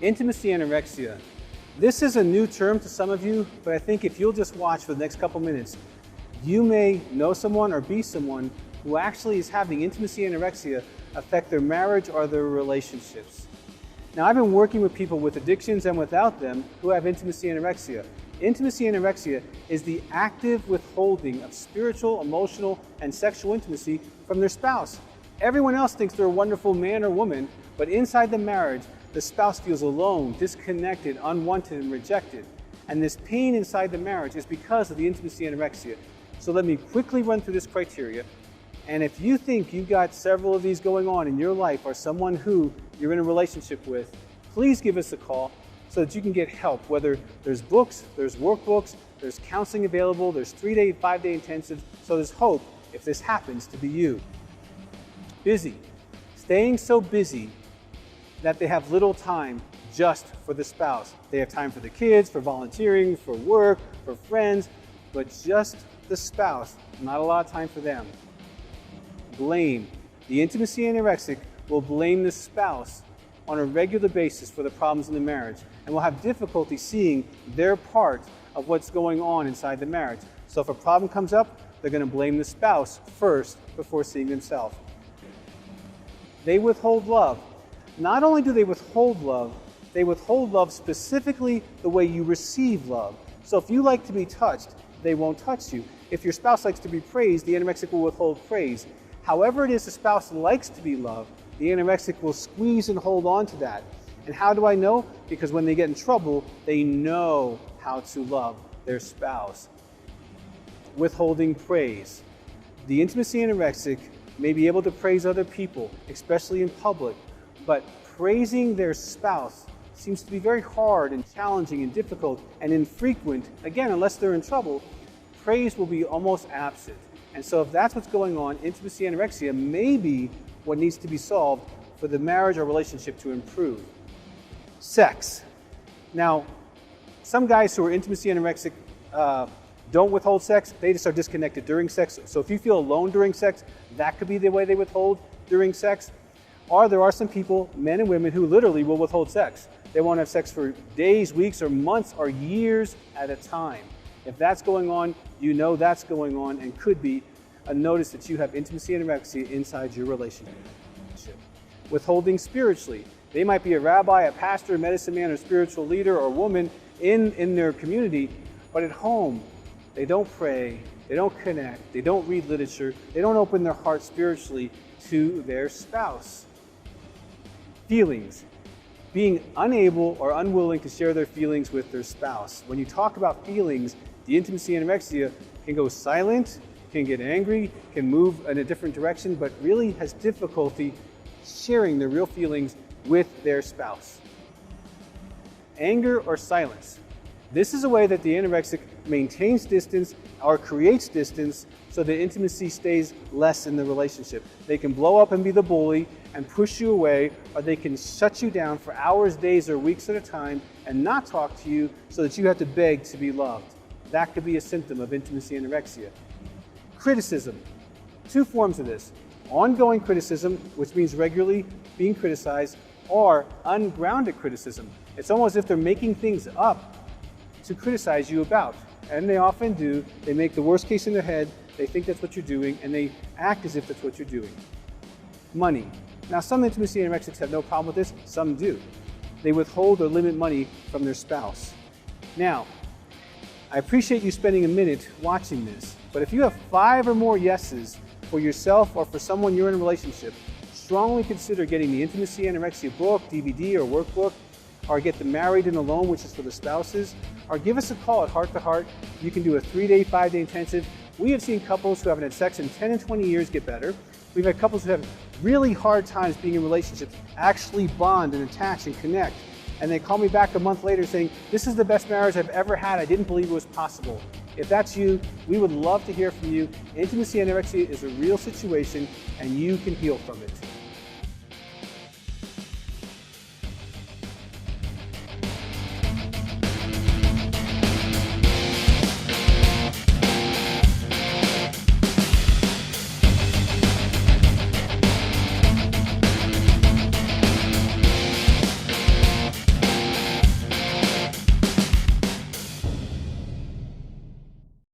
Intimacy anorexia. This is a new term to some of you, but I think if you'll just watch for the next couple minutes, you may know someone or be someone who actually is having intimacy anorexia affect their marriage or their relationships. Now, I've been working with people with addictions and without them who have intimacy anorexia. Intimacy anorexia is the active withholding of spiritual, emotional, and sexual intimacy from their spouse. Everyone else thinks they're a wonderful man or woman, but inside the marriage, the spouse feels alone, disconnected, unwanted, and rejected. And this pain inside the marriage is because of the intimacy anorexia. So let me quickly run through this criteria. And if you think you've got several of these going on in your life or someone who you're in a relationship with, please give us a call so that you can get help, whether there's books, there's workbooks, there's counseling available, there's 3-day, 5-day intensives, so there's hope if this happens to be you. Busy. Staying so busy that they have little time just for the spouse. They have time for the kids, for volunteering, for work, for friends, but just the spouse, not a lot of time for them. Blame. The intimacy anorexic will blame the spouse on a regular basis for the problems in the marriage and will have difficulty seeing their part of what's going on inside the marriage. So if a problem comes up, they're going to blame the spouse first before seeing themselves. They withhold love. Not only do they withhold love specifically the way you receive love. So if you like to be touched, they won't touch you. If your spouse likes to be praised, the anorexic will withhold praise. However it is the spouse likes to be loved, the anorexic will squeeze and hold on to that. And how do I know? Because when they get in trouble, they know how to love their spouse. Withholding praise. The intimacy anorexic may be able to praise other people, especially in public, but praising their spouse seems to be very hard and challenging and difficult and infrequent. Again, unless they're in trouble, praise will be almost absent. And so if that's what's going on, intimacy anorexia may be what needs to be solved for the marriage or relationship to improve. Sex. Now, some guys who are intimacy anorexic don't withhold sex. They just are disconnected during sex. So if you feel alone during sex, that could be the way they withhold during sex. Or there are some people, men and women, who literally will withhold sex. They won't have sex for days, weeks, or months, or years at a time. If that's going on, you know that's going on and could be a notice that you have intimacy anorexia inside your relationship. Withholding spiritually. They might be a rabbi, a pastor, a medicine man, or spiritual leader or woman in their community, but at home, they don't pray, they don't connect, they don't read literature, they don't open their heart spiritually to their spouse. Feelings. Being unable or unwilling to share their feelings with their spouse. When you talk about feelings, the intimacy anorexia can go silent, can get angry, can move in a different direction, but really has difficulty sharing their real feelings with their spouse. Anger or silence. This is a way that the anorexic maintains distance or creates distance so that intimacy stays less in the relationship. They can blow up and be the bully and push you away, or they can shut you down for hours, days, or weeks at a time and not talk to you so that you have to beg to be loved. That could be a symptom of intimacy anorexia. Criticism. Two forms of this. Ongoing criticism, which means regularly being criticized, or ungrounded criticism. It's almost as if they're making things up to criticize you about. And they often do. They make the worst case in their head, they think that's what you're doing, and they act as if that's what you're doing. Money. Now, some intimacy anorexics have no problem with this, some do. They withhold or limit money from their spouse. Now, I appreciate you spending a minute watching this, but if you have 5 or more yeses for yourself or for someone you're in a relationship, strongly consider getting the Intimacy Anorexia book, DVD, or workbook, or get the Married and Alone, which is for the spouses, or give us a call at Heart to Heart. You can do a 3-day, 5-day intensive. We have seen couples who haven't had sex in 10 and 20 years get better. We've had couples who have really hard times being in relationships actually bond and attach and connect. And they call me back a month later saying, this is the best marriage I've ever had. I didn't believe it was possible. If that's you, we would love to hear from you. Intimacy anorexia is a real situation and you can heal from it.